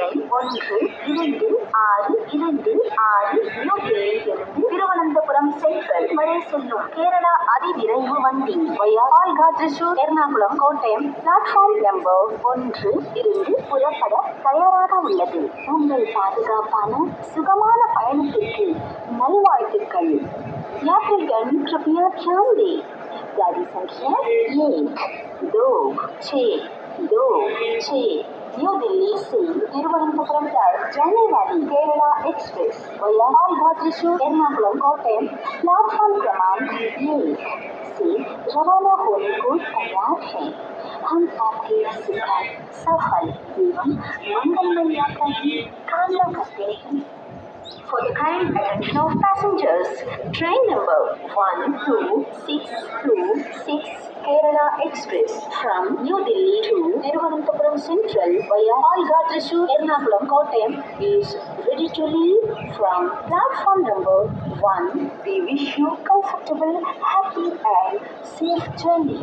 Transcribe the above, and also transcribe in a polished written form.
எண் 126266 நியூ டெல்லியிலிருந்து திருவனந்தபுரம் சென்ட்ரல் வரை செல்லும் கேரளா அதிவிரைவு வண்டி வயா ஆல்கா திரிசூர் எர்ணாகுளம் கோட்டயம் பிளாட்ஃபார்ம் நம்பர் 1 இருந்து புறப்பட தயாராக உள்ளது. உங்கள் பாதுகாப்பான சுகமான பயணத்திற்கு நல்வாழ்த்துக்கள். यात्रीगण कृपया ध्यान दें, गाड़ी संख्या 1262 न्यू दिल्ली से तिरुवनंतपुरम तक जाने वाली केरला एक्सप्रेस वया आल्गा त्रिशूर एर्नाकुलम कोट्टयम प्लेटफॉर्म क्रमांक 1 से रवाना होने को तैयार है। हम आपके सुखद, सफल एवं मंगलमय यात्रा की कामना करते हैं। For the kind attention of passengers, train number 12626 Kerala Express from New Delhi to Thiruvananthapuram Central via Alga Thrissur Ernakulam Kottayam is ready to leave from platform number 1. We wish you comfortable, happy and safe journey.